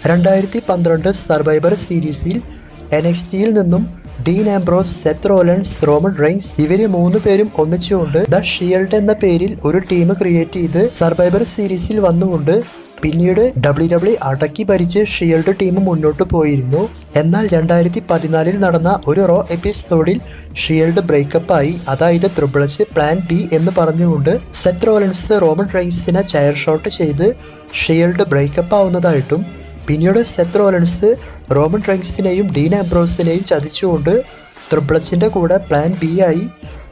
2012 survivor സീരീസിൽ NXTയിൽ നിന്നും Dean Ambrose, Seth Rollins, Roman Reigns ഇവര് 3 പേരും ഒന്നിച്ചുകൊണ്ട് ദ ഷീൽഡ് എന്ന പേരിൽ ഒരു ടീം ക്രിയേറ്റ് ചെയ്ത് സർവൈവർ സീരീസിൽ വന്നുകൊണ്ട് പിന്നീട് WWE അടക്കി ഭരിച്ച് ഷീൽഡ് ടീം മുന്നോട്ട് പോയിരുന്നു. എന്നാൽ 2014 നടന്ന ഒരു റോ എപ്പിസോഡിൽ ഷീൽഡ് ബ്രേക്കപ്പ് ആയി. അതായത് ട്രിപ്പിൾ എച്ച് പ്ലാൻ ബി എന്ന് പറഞ്ഞുകൊണ്ട് സെത്ത് റോളൻസ് റോമൻ റെയിൻസിനെ ചെയർ ഷോട്ട് ചെയ്ത് ഷീൽഡ് ബ്രേക്കപ്പ് ആവുന്നതായിട്ടും പിന്നീട് സെത്ത് റോളൻസ് റോമൻ റെയിൻസിനെയും ഡീൻ ആംബ്രോസിനെയും ചതിച്ചുകൊണ്ട് ട്രിപ്പിൾ എച്ചിൻ്റെ കൂടെ പ്ലാൻ ബി ആയി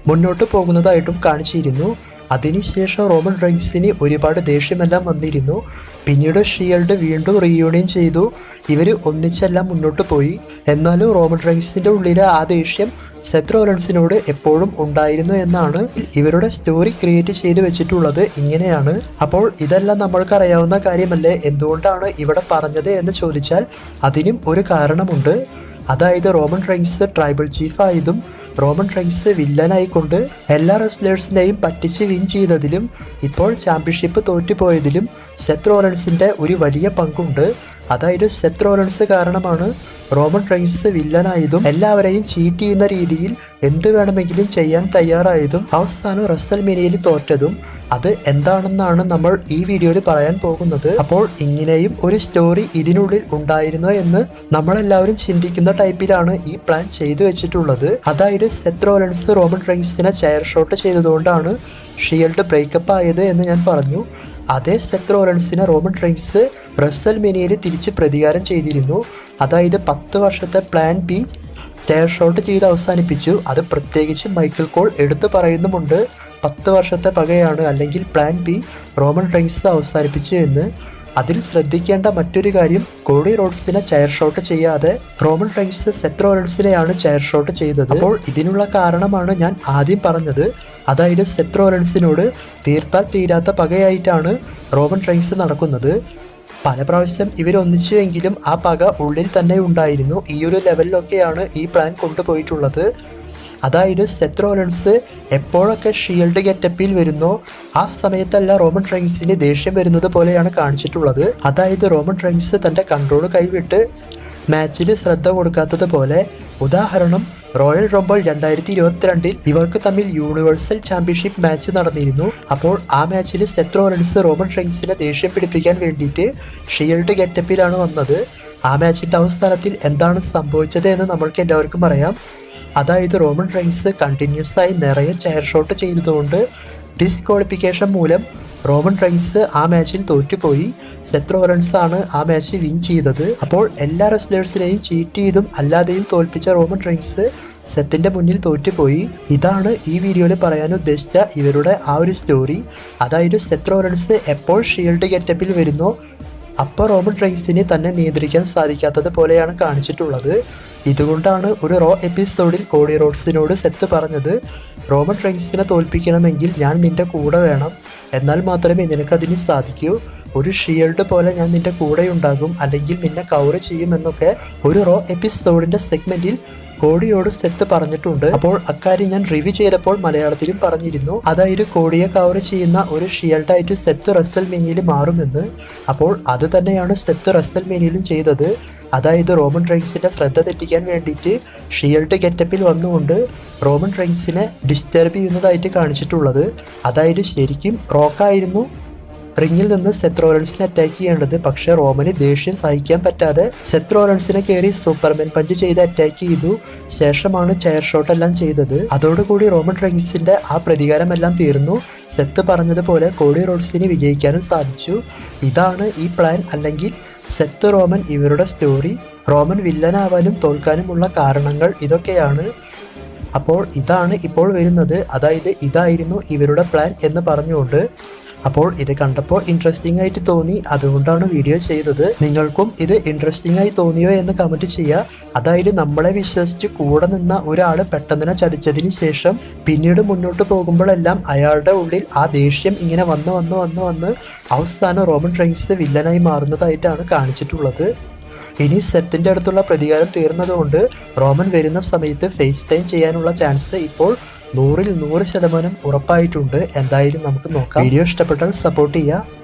മുന്നോട്ട് പോകുന്നതായിട്ടും കാണിച്ചിരുന്നു. അതിനുശേഷം റോമൻ റെയിൻസിന് ഒരുപാട് ദേഷ്യമെല്ലാം വന്നിരുന്നു. പിന്നീട് ഷീൽഡ് വീണ്ടും റീയൂണിയൻ ചെയ്തു. ഇവർ ഒന്നിച്ചെല്ലാം മുന്നോട്ട് പോയി. എന്നാലും റോമൻ റെയിൻസിൻ്റെ ഉള്ളിലെ ആ ദേഷ്യം സെത്ത് റോളൻസിനോട് എപ്പോഴും ഉണ്ടായിരുന്നു എന്നാണ് ഇവരുടെ സ്റ്റോറി ക്രിയേറ്റ് ചെയ്ത് വെച്ചിട്ടുള്ളത്. ഇങ്ങനെയാണ്. അപ്പോൾ ഇതെല്ലാം നമ്മൾക്കറിയാവുന്ന കാര്യമല്ലേ, എന്തുകൊണ്ടാണ് ഇവിടെ പറഞ്ഞത് എന്ന് ചോദിച്ചാൽ അതിനും ഒരു കാരണമുണ്ട്. അതായത് റോമൻ റെയിൻസ് ട്രൈബൽ ചീഫ് ആയതും റോമൻ റെയിൻസ് വില്ലനായിക്കൊണ്ട് എല്ലാ റെസ്ലേഴ്സിനെയും പറ്റിച്ച് വിൻ ചെയ്തതിലും ഇപ്പോൾ ചാമ്പ്യൻഷിപ്പ് തോറ്റുപോയതിലും സെത്ത് റോളൻസിൻ്റെ ഒരു വലിയ പങ്കുണ്ട്. അതായത് സെത്ത് റോളൻസ് കാരണമാണ് റോമൻ റെയിൻസ് വില്ലനായതും എല്ലാവരെയും ചീറ്റ് ചെയ്യുന്ന രീതിയിൽ എന്ത് വേണമെങ്കിലും ചെയ്യാൻ തയ്യാറായതും അവസാനം റെസൽമേനിയയിൽ തോറ്റതും അത് എന്താണെന്നാണ് നമ്മൾ ഈ വീഡിയോയിൽ പറയാൻ പോകുന്നത്. അപ്പോൾ ഇങ്ങനെയും ഒരു സ്റ്റോറി ഇതിനുള്ളിൽ ഉണ്ടായിരുന്നോ എന്ന് നമ്മളെല്ലാവരും ചിന്തിക്കുന്ന ടൈപ്പിലാണ് ഈ പ്ലാൻ ചെയ്തു വെച്ചിട്ടുള്ളത്. അതായത് സെത്ത് റോളൻസ് റോമൻ റെയിൻസിനെ ചെയർ ഷോട്ട് ചെയ്തതുകൊണ്ടാണ് ഷീൽഡ് ബ്രേക്കപ്പ് ആയത് എന്ന് ഞാൻ പറഞ്ഞു. അതേ സെത്ത് റോളൻസിനെ റോമൻ റെയിൻസ് റെസൽമേനിയയിൽ തിരിച്ച് പ്രതികാരം ചെയ്തിരുന്നു. അതായത് 10 വർഷത്തെ പ്ലാൻ ബി ചെയർ ഷോട്ട് ചെയ്ത് അവസാനിപ്പിച്ചു. അത് പ്രത്യേകിച്ച് മൈക്കിൾ കോൾ എടുത്തു പറയുന്നുമുണ്ട്. 10 വർഷത്തെ പകയാണ് അല്ലെങ്കിൽ പ്ലാൻ ബി റോമൻ റെയിൻസ് അവസാനിപ്പിച്ചു എന്ന്. അതിൽ ശ്രദ്ധിക്കേണ്ട മറ്റൊരു കാര്യം, കോഡി റോഡ്സിനെ ചെയർ ഷോട്ട് ചെയ്യാതെ റോമൻ റെയിൻസ് സെത്ത് റോളൻസിനെയാണ് ചെയർ ഷോട്ട് ചെയ്തത്. അപ്പോൾ ഇതിനുള്ള കാരണമാണ് ഞാൻ ആദ്യം പറഞ്ഞത്. അതായത് സെത്ത് റോളൻസിനോട് തീർത്താൽ തീരാത്ത പകയായിട്ടാണ് റോമൻ റെയിൻസ് നടക്കുന്നത്. പല പ്രാവശ്യം ഇവരൊന്നിച്ചു എങ്കിലും ആ പക ഉള്ളിൽ തന്നെ ഉണ്ടായിരുന്നു. ഈ ഒരു ലെവലിലൊക്കെയാണ് ഈ പ്ലാൻ കൊണ്ടുപോയിട്ടുള്ളത്. അതായത് സെത്ത് റോളൻസ് എപ്പോഴൊക്കെ ഷീൽഡ് ഗെറ്റപ്പിൽ വരുന്നോ ആ സമയത്തല്ല റോമൻ റെയിൻസിന് ദേഷ്യം വരുന്നത് പോലെയാണ് കാണിച്ചിട്ടുള്ളത്. അതായത് റോമൻ റെയിൻസ് തൻ്റെ കൺട്രോൾ കൈവിട്ട് മാച്ചിൽ ശ്രദ്ധ കൊടുക്കാത്തത് പോലെ. ഉദാഹരണം, റോയൽ റംബിൾ 2022 ഇവർക്ക് തമ്മിൽ യൂണിവേഴ്സൽ ചാമ്പ്യൻഷിപ്പ് മാച്ച് നടന്നിരുന്നു. അപ്പോൾ ആ മാച്ചിൽ സെത്ത് റോളൻസ് റോമൻ റെയിൻസിനെ ദേഷ്യം പിടിപ്പിക്കാൻ വേണ്ടിയിട്ട് ഷീൽഡ് ഗെറ്റപ്പിലാണ് വന്നത്. ആ മാച്ചിൻ്റെ അവസാനത്തിൽ എന്താണ് സംഭവിച്ചത് എന്ന് നമ്മൾക്ക് എല്ലാവർക്കും അറിയാം. അതായത് റോമൻ റെയിൻസ് കണ്ടിന്യൂസ് ആയി നിറയെ ചെയർ ഷോട്ട് ചെയ്തതുകൊണ്ട് ഡിസ്ക്വാളിഫിക്കേഷൻ മൂലം റോമൻ റെയിൻസ് ആ മാച്ചിൽ തോറ്റുപോയി. സെത്ത് റോളൻസ് ആണ് ആ മാച്ച് വിൻ ചെയ്തത്. അപ്പോൾ എല്ലാ റെസ്ലേഴ്സിനെയും ചീറ്റ് ചെയ്തും അല്ലാതെയും തോൽപ്പിച്ച റോമൻ റെയിൻസ് സെത്തിൻ്റെ മുന്നിൽ തോറ്റുപോയി. ഇതാണ് ഈ വീഡിയോയിൽ പറയാൻ ഉദ്ദേശിച്ച ഇവരുടെ ആ ഒരു സ്റ്റോറി. അതായത് സെത്ത് റോളൻസ് എപ്പോൾ ഷീൽഡ് ഗെറ്റപ്പിൽ വരുന്നോ അപ്പോൾ റോമൻ റെയിൻസിനെ തന്നെ നിയന്ത്രിക്കാൻ സാധിക്കാത്തത് പോലെയാണ് കാണിച്ചിട്ടുള്ളത്. ഇതുകൊണ്ടാണ് ഒരു റോ എപ്പിസോഡിൽ കോഡി റോഡ്സിനോട് സെത്ത് പറഞ്ഞത്, റോമൻ റെയിൻസിനെ തോൽപ്പിക്കണമെങ്കിൽ ഞാൻ നിൻ്റെ കൂടെ വേണം, എന്നാൽ മാത്രമേ നിനക്കതിന് സാധിക്കൂ. ഒരു ഷീൽഡ് പോലെ ഞാൻ നിൻ്റെ കൂടെ ഉണ്ടാകും, അല്ലെങ്കിൽ നിന്നെ കവർ ചെയ്യുമെന്നൊക്കെ ഒരു റോ എപ്പിസോഡിൻ്റെ സെഗ്മെൻറ്റിൽ കോഡിയോട് സെത്ത് പറഞ്ഞിട്ടുണ്ട്. അപ്പോൾ അക്കാര്യം ഞാൻ റിവ്യൂ ചെയ്തപ്പോൾ മലയാളത്തിലും പറഞ്ഞിരുന്നു. അതായത് കോഡിയെ കവർ ചെയ്യുന്ന ഒരു ഷീൽഡായിട്ട് സെത്ത് റെസൽമേനിയയിൽ മാറുമെന്ന്. അപ്പോൾ അത് തന്നെയാണ് സെത്ത് റെസൽമേനിയയിലും ചെയ്തത്. അതായത് റോമൻ റെയിൻസിൻ്റെ ശ്രദ്ധ തെറ്റിക്കാൻ വേണ്ടിയിട്ട് ഷീൽഡ് ഗെറ്റപ്പിൽ വന്നുകൊണ്ട് റോമൻ റെയിൻസിനെ ഡിസ്റ്റർബ് ചെയ്യുന്നതായിട്ട് കാണിച്ചിട്ടുള്ളത്. അതായത് ശരിക്കും റോക്കായിരുന്നു റിങ്ങിൽ നിന്ന് സെത്ത് റോളൻസിനെ അറ്റാക്ക് ചെയ്യേണ്ടത്. പക്ഷേ റോമന് ദേഷ്യം സഹിക്കാൻ പറ്റാതെ സെത്ത് റോളൻസിനെ കയറി സൂപ്പർമാൻ പഞ്ച് ചെയ്ത് അറ്റാക്ക് ചെയ്തു. ശേഷമാണ് ചെയർ ഷോട്ട് എല്ലാം ചെയ്തത്. അതോടുകൂടി റോമൻ റെയിൻസിന്റെ ആ പ്രതികാരമെല്ലാം തീർന്നു. സെത്ത് പറഞ്ഞതുപോലെ കോഡി റോഡ്സിന് വിജയിക്കാനും സാധിച്ചു. ഇതാണ് ഈ പ്ലാൻ, അല്ലെങ്കിൽ സെത്ത് റോമൻ ഇവരുടെ സ്റ്റോറി. റോമൻ വില്ലനാവാനും തോൽക്കാനുമുള്ള കാരണങ്ങൾ ഇതൊക്കെയാണ്. അപ്പോൾ ഇതാണ് ഇപ്പോൾ വരുന്നത്. അതായത് ഇതായിരുന്നു ഇവരുടെ പ്ലാൻ എന്ന് പറഞ്ഞുകൊണ്ട്. അപ്പോൾ ഇത് കണ്ടപ്പോൾ ഇൻട്രസ്റ്റിംഗ് ആയിട്ട് തോന്നി, അതുകൊണ്ടാണ് വീഡിയോ ചെയ്തത്. നിങ്ങൾക്കും ഇത് ഇൻട്രസ്റ്റിംഗ് ആയി തോന്നിയോ എന്ന് കമൻറ്റ് ചെയ്യുക. അതായത് നമ്മളെ വിശ്വസിച്ച് കൂടെ നിന്ന ഒരാൾ പെട്ടെന്ന് ചതിച്ചതിന് ശേഷം പിന്നീട് മുന്നോട്ട് പോകുമ്പോഴെല്ലാം അയാളുടെ ഉള്ളിൽ ആ ദേഷ്യം ഇങ്ങനെ വന്ന് അവസാനം റോമൻ റെയിൻസ് വില്ലനായി മാറുന്നതായിട്ടാണ് കാണിച്ചിട്ടുള്ളത്. ഇനി സെത്തിൻ്റെ അടുത്തുള്ള പ്രതികാരം തീർന്നതുകൊണ്ട് റോമൻ വരുന്ന സമയത്ത് ഫേസ് ടൈം ചെയ്യാനുള്ള ചാൻസ് ഇപ്പോൾ 100% ഉറപ്പായിട്ടുണ്ട്. എന്തായാലും നമുക്ക് നോക്കാം. വീഡിയോ ഇഷ്ടപ്പെട്ടാൽ സപ്പോർട്ട് ചെയ്യുക.